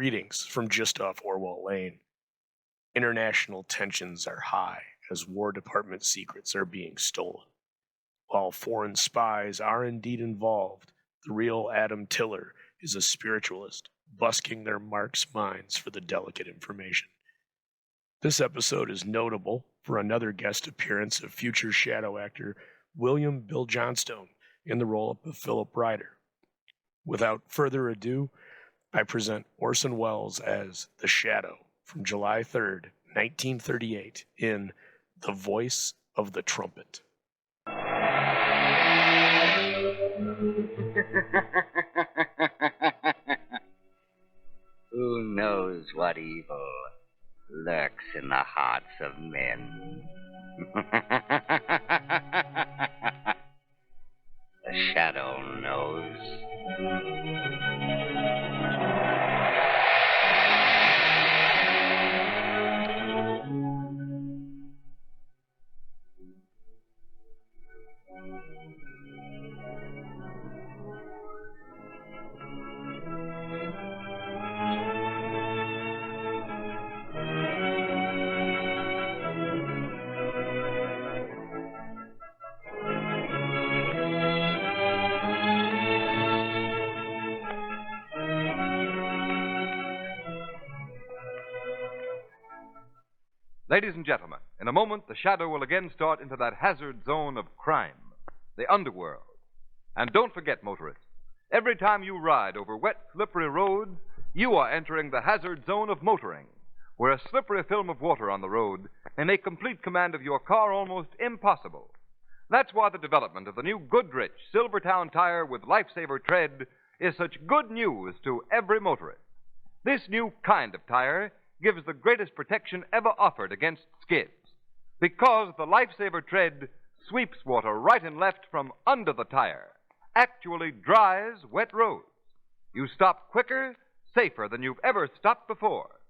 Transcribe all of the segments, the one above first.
Greetings from just off Orwell Lane. International tensions are high as War Department secrets are being stolen. While foreign spies are indeed involved, the real Adam Tiller is a spiritualist, busking their marks' minds for the delicate information. This episode is notable for another guest appearance of future shadow actor William Bill Johnstone in the role of Philip Ryder. Without further ado, I present Orson Welles as the Shadow from July 3rd, 1938 in The Voice of the Trumpet. Who knows what evil lurks in the hearts of men? The Shadow knows. Ladies and gentlemen, in a moment, the Shadow will again start into that hazard zone of crime, the underworld. And don't forget, motorists, every time you ride over wet, slippery roads, you are entering the hazard zone of motoring, where a slippery film of water on the road may make complete command of your car almost impossible. That's why the development of the new Goodrich Silvertown tire with lifesaver tread is such good news to every motorist. This new kind of tire gives the greatest protection ever offered against skids, because the lifesaver tread sweeps water right and left from under the tire, actually dries wet roads. You stop quicker, safer than you've ever stopped before.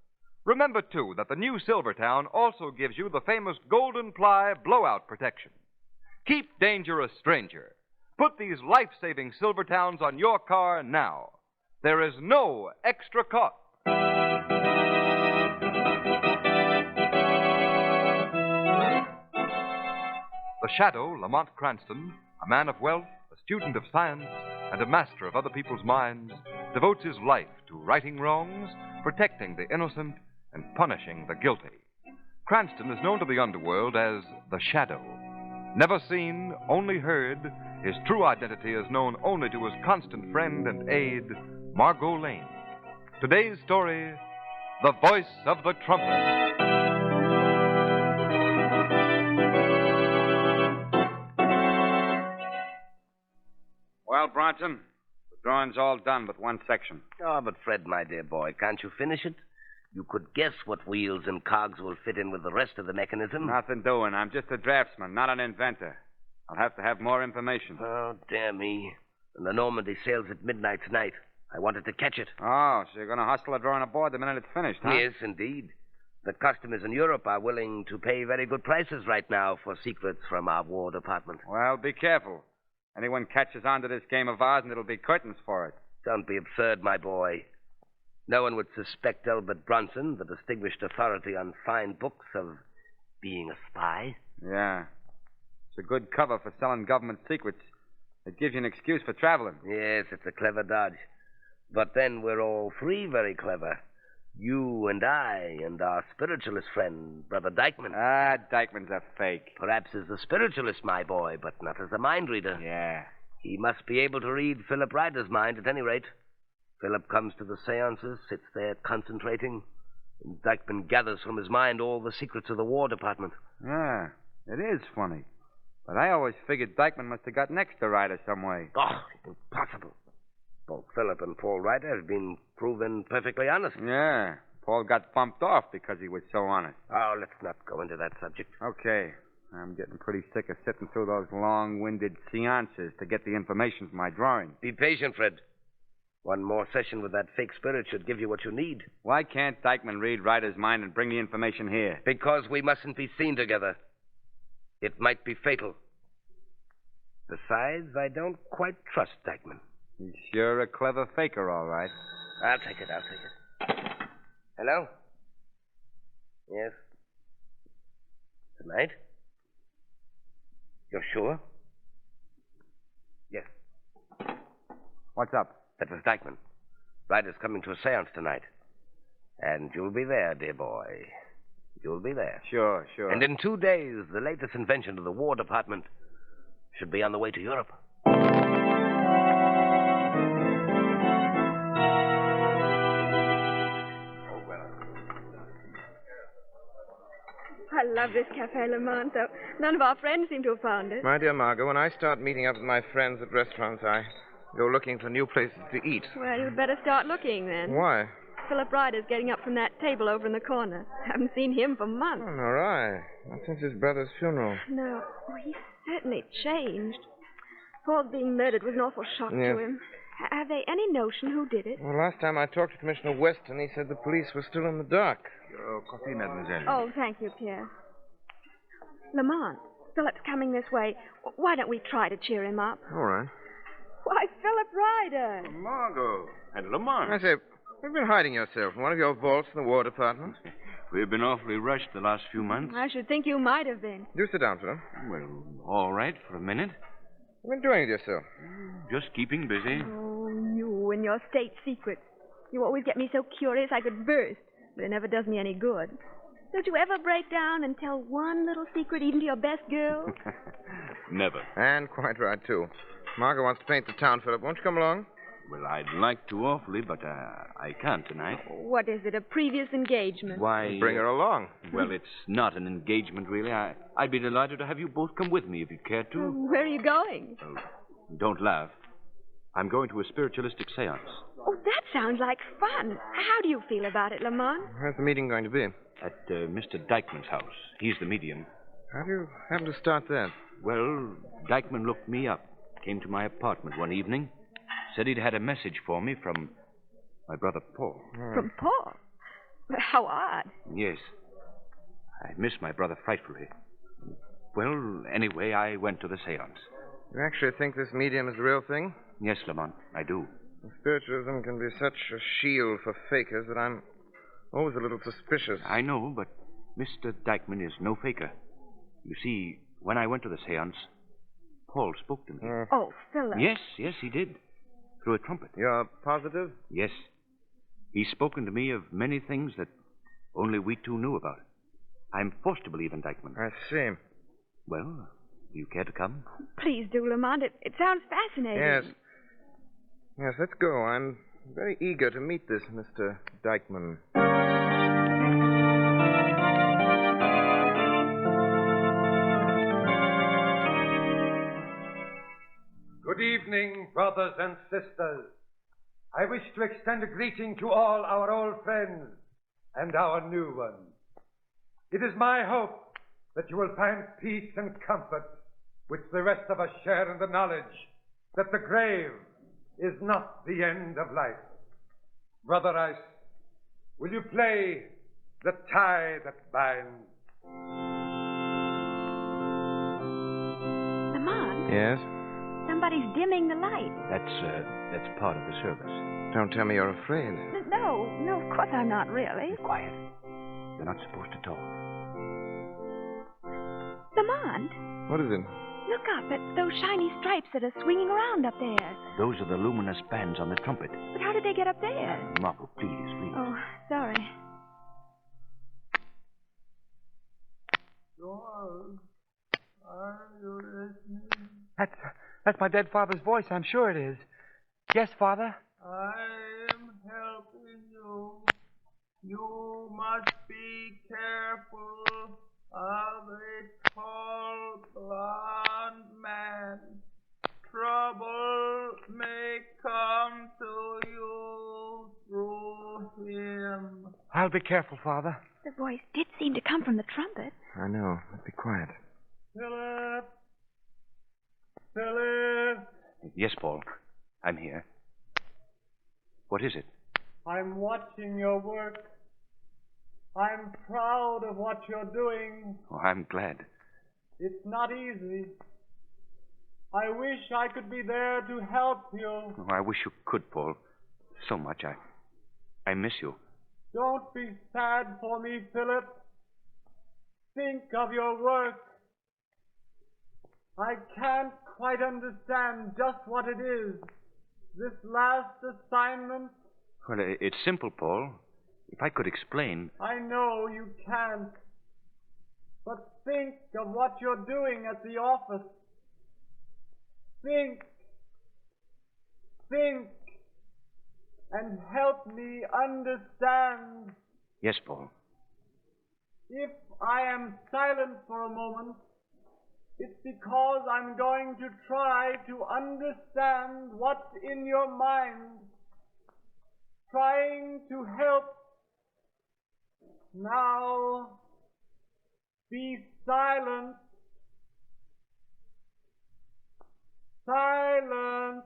Remember, too, that the new Silvertown also gives you the famous golden ply blowout protection. Keep danger a stranger. Put these life-saving Silvertowns on your car now. There is no extra cost. The Shadow, Lamont Cranston, a man of wealth, a student of science, and a master of other people's minds, devotes his life to righting wrongs, protecting the innocent, and punishing the guilty. Cranston is known to the underworld as the Shadow. Never seen, only heard, his true identity is known only to his constant friend and aide, Margot Lane. Today's story, The Voice of the Trumpet. Well, Bronson, the drawing's all done with one section. Oh, but Fred, my dear boy, can't you finish it? You could guess what wheels and cogs will fit in with the rest of the mechanism. Nothing doing. I'm just a draftsman, not an inventor. I'll have to have more information. Oh, dear me. And the Normandy sails at midnight tonight. I wanted to catch it. Oh, so you're going to hustle a drawing aboard the minute it's finished, huh? Yes, indeed. The customers in Europe are willing to pay very good prices right now for secrets from our War Department. Well, be careful. Anyone catches on to this game of ours, and it'll be curtains for it. Don't be absurd, my boy. No one would suspect Albert Bronson, the distinguished authority on fine books, of being a spy. Yeah. It's a good cover for selling government secrets. It gives you an excuse for traveling. Yes, it's a clever dodge. But then we're all three very clever. You and I and our spiritualist friend, Brother Dykman. Ah, Dykman's a fake. Perhaps as a spiritualist, my boy, but not as a mind reader. Yeah. He must be able to read Philip Ryder's mind at any rate. Philip comes to the seances, sits there concentrating, and Dykman gathers from his mind all the secrets of the War Department. Yeah, it is funny. But I always figured Dykman must have got next to Ryder some way. Oh, impossible. Both Philip and Paul Ryder have been proven perfectly honest. Yeah. Paul got bumped off because he was so honest. Oh, let's not go into that subject. Okay. I'm getting pretty sick of sitting through those long-winded seances to get the information from my drawing. Be patient, Fred. One more session with that fake spirit should give you what you need. Why can't Dykman read Ryder's mind and bring the information here? Because we mustn't be seen together. It might be fatal. Besides, I don't quite trust Dykman. He's sure a clever faker, all right. I'll take it. Hello? Yes. Tonight? You're sure? Yes. What's up? That was Dykman. Ryder's coming to a seance tonight. And you'll be there, dear boy. You'll be there. Sure. And in 2 days, the latest invention of the War Department should be on the way to Europe. I love this Cafe Lamont, though none of our friends seem to have found it. My dear Margot, when I start meeting up with my friends at restaurants, I go looking for new places to eat. Well, you'd better start looking, then. Why? Philip Ryder's getting up from that table over in the corner. Haven't seen him for months. Oh, all right. Not since his brother's funeral. No. Oh, he's certainly changed. Paul's being murdered was an awful shock Yes. to him. Have they any notion who did it? Well, last time I talked to Commissioner Weston, he said the police were still in the dark. Your coffee, mademoiselle. Oh, thank you, Pierre. Lamont, Philip's coming this way. Why don't we try to cheer him up? All right. Why, Philip Ryder! Margot and Lamont. I say, you've been hiding yourself in one of your vaults in the War Department. We've been awfully rushed the last few months. I should think you might have been. Do sit down, Philip. Well, all right for a minute. What have you been doing with yourself? Just keeping busy. Oh, you and your state secrets. You always get me so curious I could burst, but it never does me any good. Don't you ever break down and tell one little secret even to your best girl? Never. And quite right, too. Margot wants to paint the town, Philip. Won't you come along? Well, I'd like to awfully, but I can't tonight. What is it, a previous engagement? Why? Bring her along. Well, it's not an engagement, really. I'd be delighted to have you both come with me if you care to. Where are you going? Oh, don't laugh. I'm going to a spiritualistic seance. Oh, that sounds like fun. How do you feel about it, Lamont? Where's the meeting going to be? At Mr. Dykman's house. He's the medium. How do you happen to start that? Well, Dykman looked me up. Came to my apartment one evening. Said he'd had a message for me from my brother Paul. From Paul? How odd. Yes. I miss my brother frightfully. Well, anyway, I went to the seance. You actually think this medium is the real thing? Yes, Lamont, I do. Spiritualism can be such a shield for fakers that I'm always a little suspicious. I know, but Mr. Dykman is no faker. You see, when I went to the seance, Paul spoke to me. Oh, Philip. Yes, he did. Through a trumpet. You're positive? Yes. He's spoken to me of many things that only we two knew about. I'm forced to believe in Dykman. I see. Well, do you care to come? Please do, Lamont. It sounds fascinating. Yes. Yes, let's go. I'm very eager to meet this Mr. Dykman. Good evening, brothers and sisters. I wish to extend a greeting to all our old friends and our new ones. It is my hope that you will find peace and comfort, which the rest of us share in the knowledge that the grave is not the end of life. Brother Rice, will you play The Tie That Binds? Lamont, Yes? somebody's dimming the light. That's part of the service. Don't tell me you're afraid. No, of course I'm not really. Quiet. You're not supposed to talk. Lamont, What is it? look up at those shiny stripes that are swinging around up there. Those are the luminous bands on the trumpet. But how did they get up there? Margot, please. Oh, sorry. George, are you listening? That's my dead father's voice. I'm sure it is. Yes, Father? I am helping you. You must be careful of a tall, blond man. Trouble may come to you through him. I'll be careful, Father. The voice did seem to come from the trumpet. I know. Be quiet. Philip! Philip! Yes, Paul. I'm here. What is it? I'm watching your work. I'm proud of what you're doing. Oh, I'm glad. It's not easy. I wish I could be there to help you. Oh, I wish you could, Paul. So much. I miss you. Don't be sad for me, Philip. Think of your work. I can't quite understand just what it is. This last assignment. Well, it's simple, Paul. If I could explain. I know you can't. But think of what you're doing at the office. Think, and help me understand. Yes, Paul. If I am silent for a moment, it's because I'm going to try to understand what's in your mind. Trying to help. Now, be silent. Silence.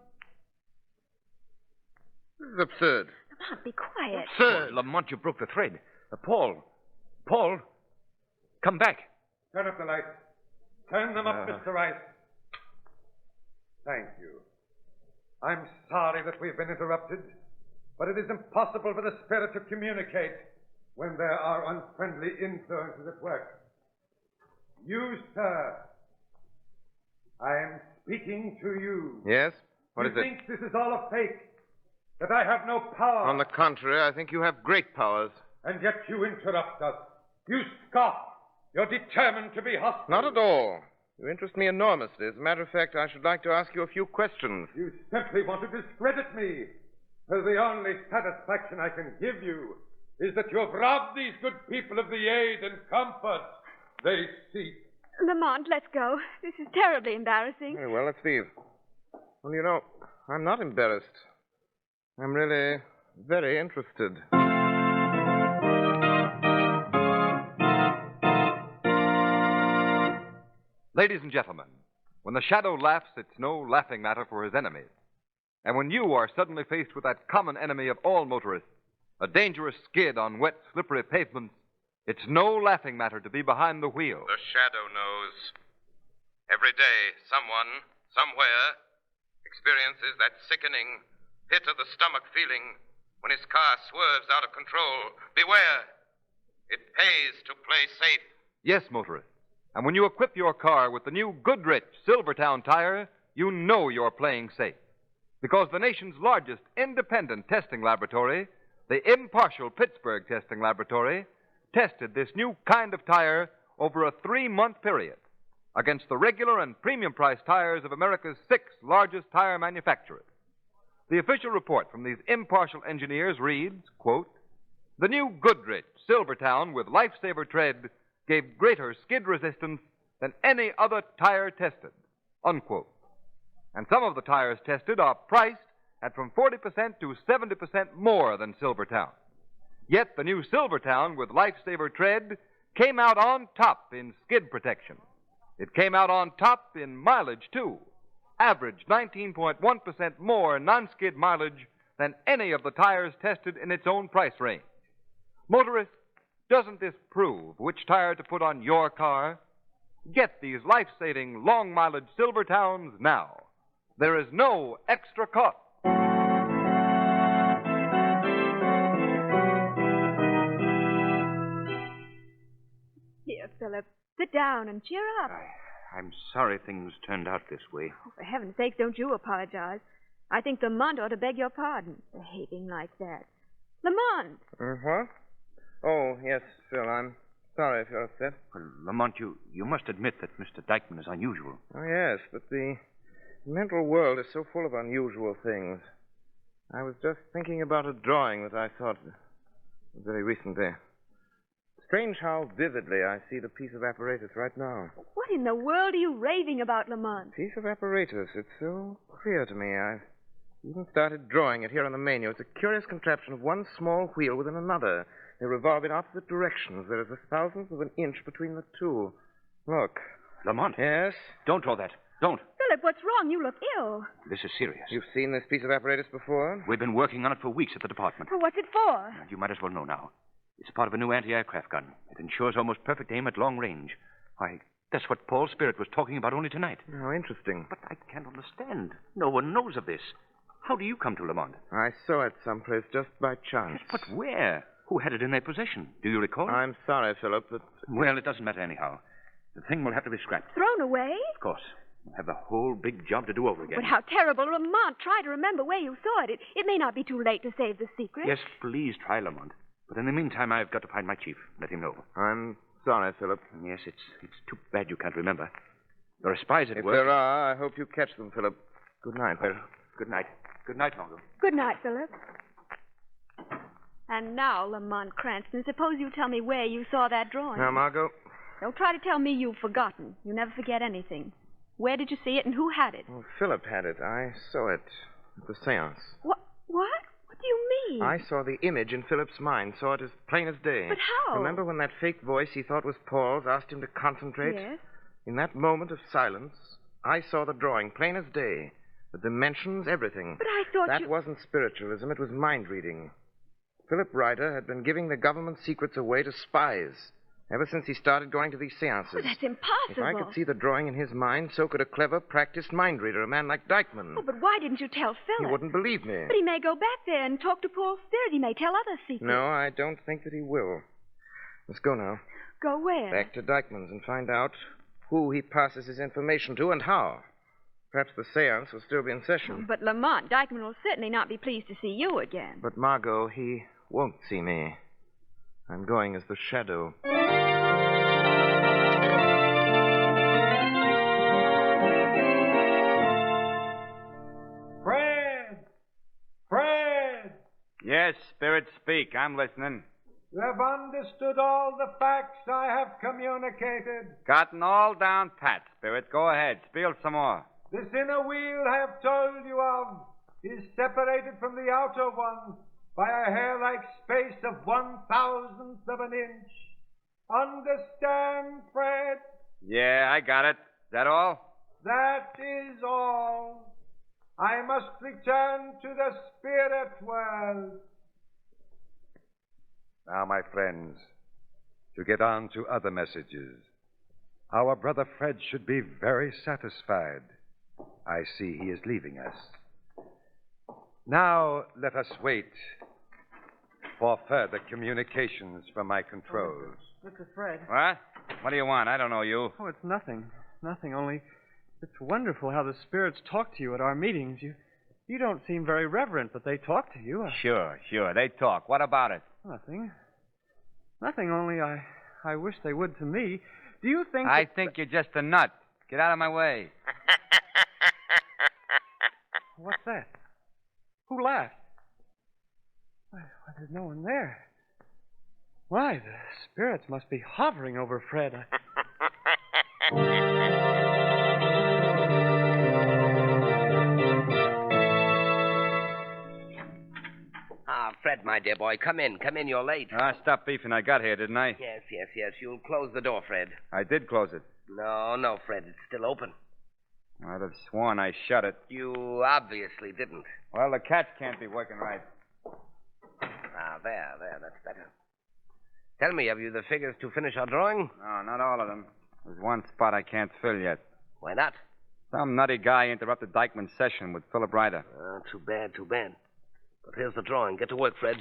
This is absurd. Lamont, be quiet. Absurd. Lamont, you broke the thread. Paul, come back. Turn up the lights. Turn them up, Mr. Rice. Thank you. I'm sorry that we've been interrupted, but it is impossible for the spirit to communicate when there are unfriendly influences at work. You, sir, I am speaking to you. Yes? What you is it? think this is all a fake? That I have no power? On the contrary, I think you have great powers. And yet you interrupt us. You scoff. You're determined to be hostile. Not at all. You interest me enormously. As a matter of fact, I should like to ask you a few questions. You simply want to discredit me. For the only satisfaction I can give you is that you have robbed these good people of the aid and comfort they seek. Lamont, let's go. This is terribly embarrassing. Very well, let's leave. Well, you know, I'm not embarrassed. I'm really very interested. Ladies and gentlemen, when the shadow laughs, it's no laughing matter for his enemies. And when you are suddenly faced with that common enemy of all motorists, a dangerous skid on wet, slippery pavements, it's no laughing matter to be behind the wheel. The shadow knows. Every day, someone, somewhere, experiences that sickening, pit-of-the-stomach feeling when his car swerves out of control. Beware. It pays to play safe. Yes, motorists. And when you equip your car with the new Goodrich Silvertown tire, you know you're playing safe. Because the nation's largest independent testing laboratory, the impartial Pittsburgh Testing Laboratory, tested this new kind of tire over a 3-month period against the regular and premium price tires of America's 6 largest tire manufacturers. The official report from these impartial engineers reads, quote, "The new Goodrich Silvertown with Lifesaver tread gave greater skid resistance than any other tire tested," unquote. And some of the tires tested are priced at from 40% to 70% more than Silvertown. Yet the new Silvertown with Lifesaver tread came out on top in skid protection. It came out on top in mileage, too. Averaged 19.1% more non-skid mileage than any of the tires tested in its own price range. Motorists, doesn't this prove which tire to put on your car? Get these life-saving, long-mileage Silvertowns now. There is no extra cost. Here, Philip, sit down and cheer up. I'm sorry things turned out this way. Oh, for heaven's sake, don't you apologize. I think Lamont ought to beg your pardon, behaving like that. Lamont! What? Oh, yes, Phil, I'm sorry if you're upset. Well, Lamont, you must admit that Mr. Dykman is unusual. Oh, yes, but the mental world is so full of unusual things. I was just thinking about a drawing that I thought very recently. Strange how vividly I see the piece of apparatus right now. What in the world are you raving about, Lamont? Piece of apparatus. It's so clear to me. I've even started drawing it here on the menu. It's a curious contraption of one small wheel within another. They revolve in opposite directions. There is a thousandth of an inch between the two. Look. Lamont. Yes? Don't draw that. Don't. Philip, what's wrong? You look ill. This is serious. You've seen this piece of apparatus before? We've been working on it for weeks at the department. Well, what's it for? And you might as well know now. It's part of a new anti-aircraft gun. It ensures almost perfect aim at long range. Why, that's what Paul Spirit was talking about only tonight. How interesting. But I can't understand. No one knows of this. How do you come to Lamont? I saw it someplace just by chance. But where? Who had it in their possession? Do you recall? I'm sorry, Philip, but... Well, it doesn't matter anyhow. The thing will have to be scrapped. Thrown away? Of course. We'll have the whole big job to do over again. But how terrible. Lamont, try to remember where you saw it. It may not be too late to save the secret. Yes, please try, Lamont. But in the meantime, I've got to find my chief. Let him know. I'm sorry, Philip. Yes, it's too bad you can't remember. There are spies at If work. there are, I hope you catch them, Philip. Good night. Well, good night. Good night, Margot. Good night, Philip. And now, Lamont Cranston, suppose you tell me where you saw that drawing. Now, Margot. Don't try to tell me you've forgotten. You never forget anything. Where did you see it and who had it? Well, Philip had it. I saw it at the seance. What? What do you mean? I saw the image in Philip's mind, saw it as plain as day. But how? Remember when that fake voice he thought was Paul's asked him to concentrate? Yes. In that moment of silence, I saw the drawing, plain as day. The dimensions, everything. But I thought that wasn't spiritualism, it was mind reading. Philip Ryder had been giving the government secrets away to spies ever since he started going to these seances. Oh, that's impossible. If I could see the drawing in his mind, so could a clever, practiced mind reader, a man like Dykman. Oh, but why didn't you tell Philip? He wouldn't believe me. But he may go back there and talk to Paul's spirit. He may tell other secrets. No, I don't think that he will. Let's go now. Go where? Back to Dykman's and find out who he passes his information to and how. Perhaps the seance will still be in session. But Lamont, Dykman will certainly not be pleased to see you again. But, Margot, he won't see me. I'm going as the shadow. Fred! Fred! Yes, Spirit, speak. I'm listening. You have understood all the facts I have communicated. Gotten all down pat, Spirit. Go ahead. Spiel some more. This inner wheel I have told you of is separated from the outer one by a hair-like space of 1,000th of an inch. Understand, Fred? Yeah, I got it. Is that all? That is all. I must return to the spirit world. Now, my friends, to get on to other messages. Our brother Fred should be very satisfied. I see he is leaving us. Now, let us wait for further communications from my controls. Mr. Fred. What? What do you want? I don't know you. Oh, it's nothing. Nothing, only it's wonderful how the spirits talk to you at our meetings. You don't seem very reverent, but they talk to you. Sure. They talk. What about it? Nothing. Nothing, only I wish they would to me. Do you think I think you're just a nut. Get out of my way. What's that? Who laughed? Why, there's no one there. Why, the spirits must be hovering over Fred. Fred, my dear boy, come in. Come in, you're late. I stopped beefing. I got here, didn't I? Yes. You'll close the door, Fred. I did close it. No, Fred, it's still open. I'd have sworn I shut it. You obviously didn't. Well, the catch can't be working right. There, that's better. Tell me, have you the figures to finish our drawing? No, not all of them. There's one spot I can't fill yet. Why not? Some nutty guy interrupted Dykman's session with Philip Ryder. Too bad. But here's the drawing. Get to work, Fred.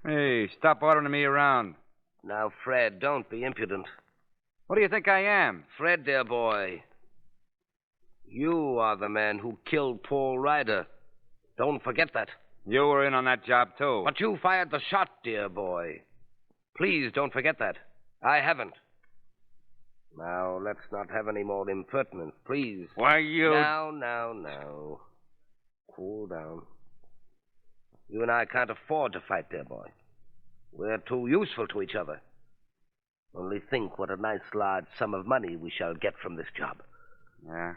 Hey, stop ordering me around. Now, Fred, don't be impudent. What do you think I am? Fred, dear boy, you are the man who killed Paul Ryder. Don't forget that. You were in on that job, too. But you fired the shot, dear boy. Please don't forget that. I haven't. Now, let's not have any more impertinence, please. Why, you... Now. Cool down. You and I can't afford to fight, dear boy. We're too useful to each other. Only think what a nice large sum of money we shall get from this job. Yeah.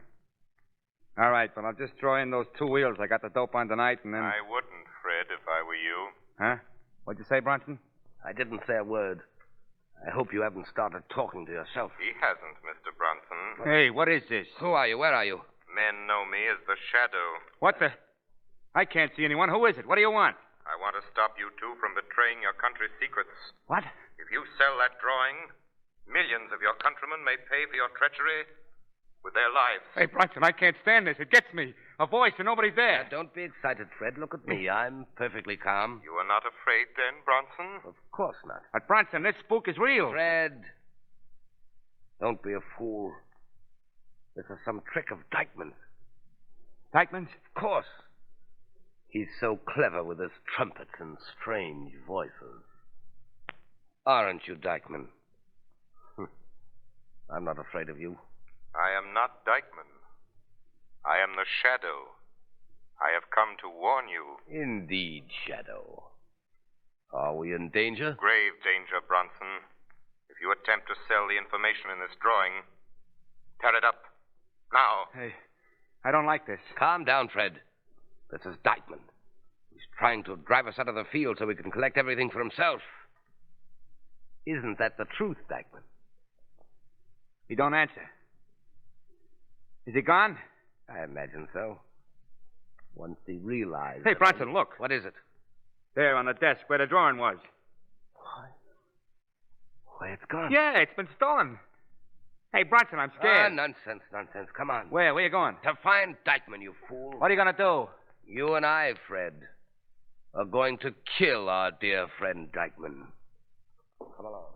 All right, but I'll just throw in those 2 wheels I got the dope on tonight, and then... I wouldn't, Fred, if I were you. Huh? What'd you say, Bronson? I didn't say a word. I hope you haven't started talking to yourself. He hasn't, Mr. Bronson. Hey, what is this? Who are you? Where are you? Men know me as the Shadow. What the... I can't see anyone. Who is it? What do you want? I want to stop you two from betraying your country's secrets. What? If you sell that drawing, millions of your countrymen may pay for your treachery with their lives. Hey, Bronson, I can't stand this. It gets me. A voice and nobody's there. Now, don't be excited, Fred. Look at me. I'm perfectly calm. You are not afraid then, Bronson? Of course not. But Bronson, this spook is real. Fred, don't be a fool. This is some trick of Dykman's. Dykman's? Of course. He's so clever with his trumpets and strange voices. Aren't you, Dykman? I'm not afraid of you. I am not Dykman. I am the Shadow. I have come to warn you. Indeed, Shadow. Are we in danger? Grave danger, Bronson. If you attempt to sell the information in this drawing, tear it up. Now. Hey, I don't like this. Calm down, Fred. This is Dykman. He's trying to drive us out of the field so he can collect everything for himself. Isn't that the truth, Dykman? He don't answer. Is he gone? I imagine so. Once he realized... Hey, Bronson, look. What is it? There on the desk where the drawing was. Why, it's gone. Yeah, it's been stolen. Hey, Bronson, I'm scared. Nonsense. Come on. Where are you going? To find Dykman, you fool. What are you going to do? You and I, Fred, are going to kill our dear friend Dykman. Come along.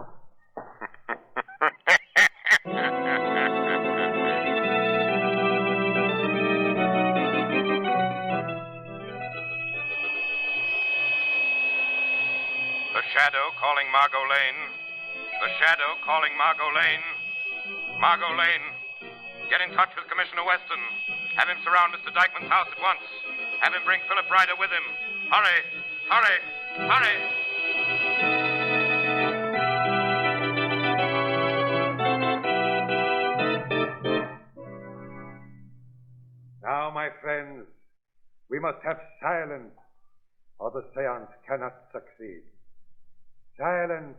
The Shadow calling Margot Lane. The Shadow calling Margot Lane. Margot Lane. Get in touch with Commissioner Weston. Have him surround Mr. Dykman's house at once. Have him bring Philip Ryder with him. Hurry! Hurry! Hurry! Now, my friends, we must have silence, or the seance cannot succeed. Silence,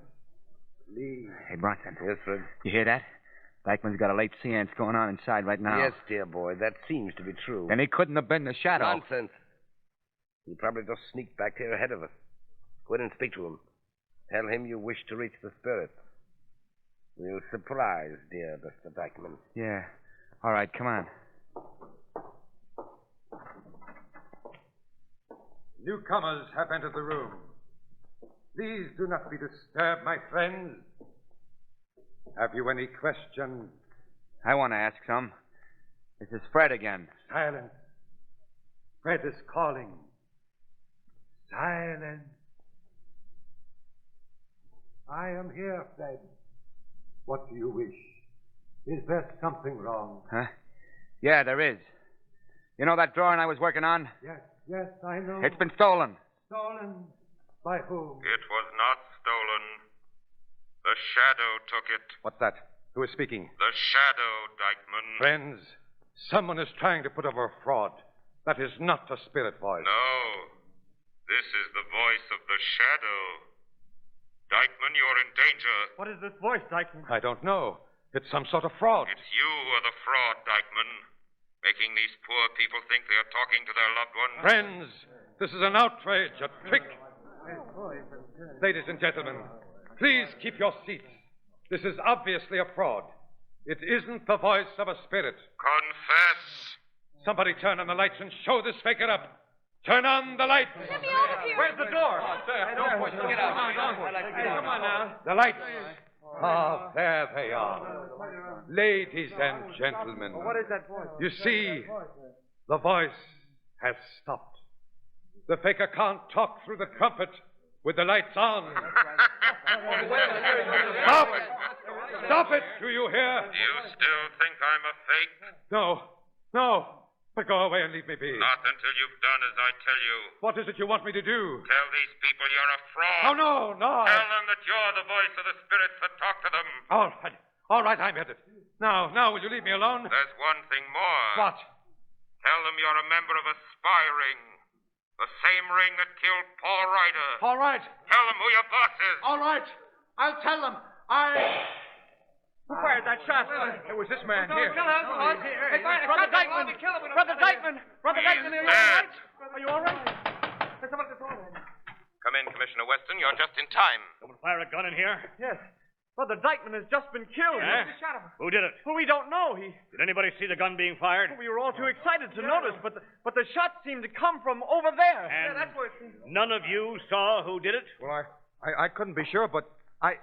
please. Hey, Bronson. Yes, Fred? You hear that? Dykman's got a late seance going on inside right now. Yes, dear boy, that seems to be true. Then he couldn't have been the Shadow. Nonsense. He probably just sneaked back here ahead of us. Go in and speak to him. Tell him you wish to reach the spirit. We'll surprise dear Mr. Dykman. Yeah. All right, come on. Newcomers have entered the room. Please do not be disturbed, my friends. Have you any questions? I want to ask some. This is Fred again. Silence. Fred is calling. Silence. I am here, Fred. What do you wish? Is there something wrong? Huh? Yeah, there is. You know that drawing I was working on? Yes, I know. It's been stolen. Stolen? By whom? It was not stolen. The Shadow took it. What's that? Who is speaking? The Shadow, Dykman. Friends, someone is trying to put over a fraud. That is not the spirit voice. No. This is the voice of the Shadow. Dykman, you're in danger. What is this voice, Dykman? I don't know. It's some sort of fraud. It's you who are the fraud, Dykman. Making these poor people think they are talking to their loved ones. Friends, this is an outrage, a trick. Ladies and gentlemen, please keep your seats. This is obviously a fraud. It isn't the voice of a spirit. Confess. Somebody turn on the lights and show this faker up. Turn on the lights. Let me out of here. Where's the door? Don't push. Get out. Come on now. The lights. Ah, there they are. Ladies and gentlemen. What is that voice? You see, the voice has stopped. The faker can't talk through the trumpet with the lights on. Stop! Stop it, do you hear? Do you still think I'm a fake? No. But go away and leave me be. Not until you've done as I tell you. What is it you want me to do? Tell these people you're a fraud. Oh, no. Tell them that you're the voice of the spirits that talk to them. All right, I'm at it. Now, will you leave me alone? There's one thing more. What? Tell them you're a member of a spy ring. The same ring that killed Paul Ryder. All right. Tell them who your boss is. All right. I'll tell them. Who fired that shot? It was this man here. Hey, Brother Dykman! Brother Dykman! Brother Dykman, are you all right? Are you all right? Come in, Commissioner Weston. You're just in time. Someone fire a gun in here? Yes. Brother Dykman has just been killed. Eh? Who did it? Well, we don't know. Did anybody see the gun being fired? We were all too excited to notice, but the shot seemed to come from over there. And that's where none of you saw who did it? Well, I couldn't be sure, but I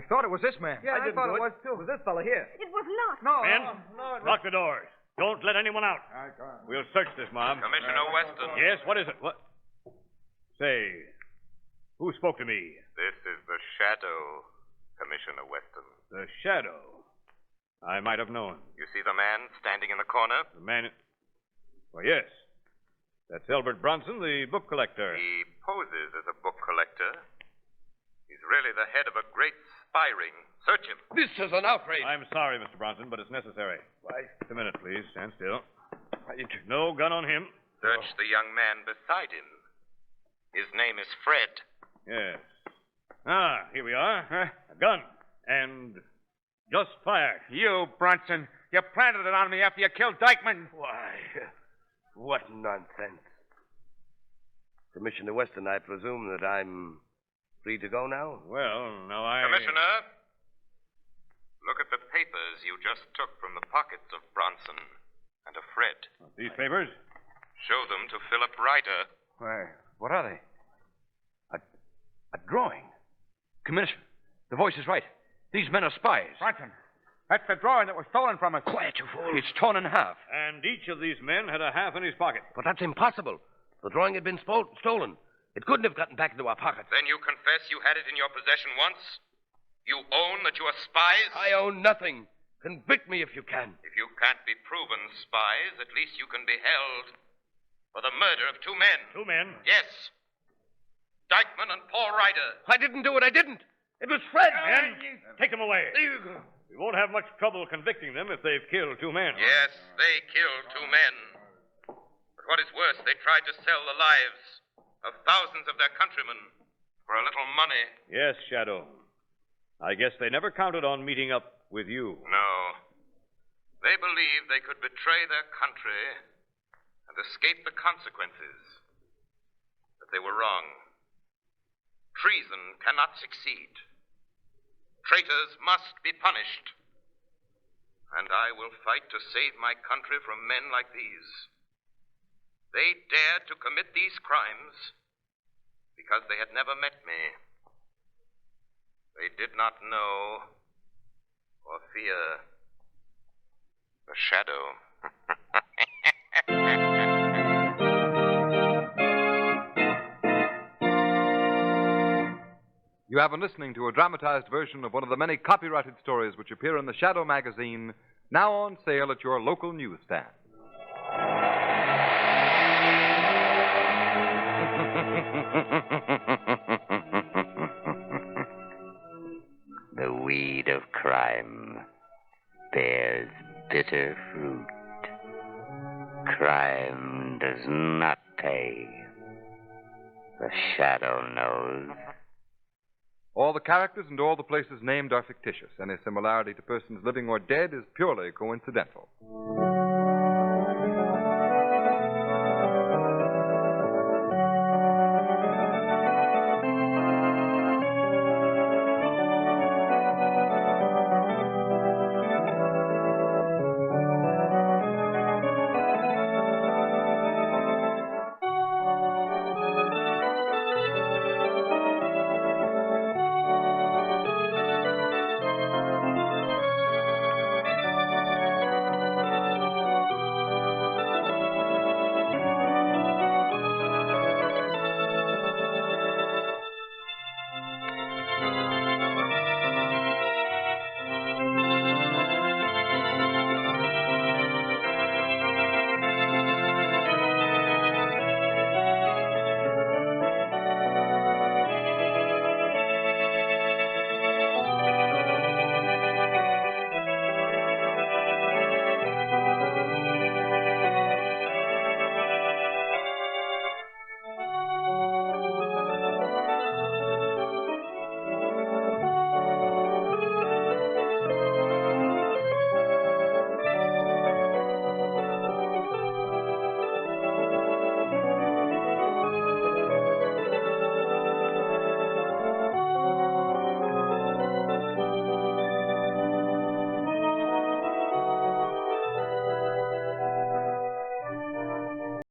thought it was this man. Yeah, I thought it was too. It was this fella here. It was not. No, Men, no. lock the doors. Don't let anyone out. All right, go on. We'll search this mob. Commissioner Weston. Yes, what is it? What? Say, who spoke to me? This is the Shadow, Commissioner Weston. The Shadow. I might have known. You see the man standing in the corner? The man... Why, yes. That's Elbert Bronson, the book collector. He poses as a book collector. He's really the head of a great spy ring. Search him. This is an outrage. I'm sorry, Mr. Bronson, but it's necessary. Why? Just a minute, please. Stand still. No gun on him. Search the young man beside him. His name is Fred. Yes. Ah, here we are. A gun. And just fired. You, Bronson, you planted it on me after you killed Dykman. Why, what nonsense. Commissioner Weston, I presume that I'm free to go now? Well, no, Commissioner, look at the papers you just took from the pockets of Bronson and of Fred. These papers? Show them to Philip Ryder. Why, what are they? A drawing. Commissioner, the voice is right. These men are spies. Bronson, that's the drawing that was stolen from us. Quiet, you fool. It's torn in half. And each of these men had a half in his pocket. But that's impossible. The drawing had been stolen. It couldn't have gotten back into our pockets. Then you confess you had it in your possession once? You own that you are spies? I own nothing. Convict me if you can. If you can't be proven spies, at least you can be held for the murder of 2 men. 2 men? Yes. Dykman and Paul Ryder. I didn't do it. I didn't. It was Fred. Men, take them away. We won't have much trouble convicting them if they've killed 2 men. Yes, they killed 2 men. But what is worse, they tried to sell the lives of thousands of their countrymen for a little money. Yes, Shadow. I guess they never counted on meeting up with you. No. They believed they could betray their country and escape the consequences. But they were wrong. Treason cannot succeed. Traitors must be punished. And I will fight to save my country from men like these. They dared to commit these crimes because they had never met me. They did not know or fear the Shadow. You have been listening to a dramatized version of one of the many copyrighted stories which appear in the Shadow magazine, now on sale at your local newsstand. The weed of crime bears bitter fruit. Crime does not pay. The Shadow knows. All the characters and all the places named are fictitious. Any similarity to persons living or dead is purely coincidental.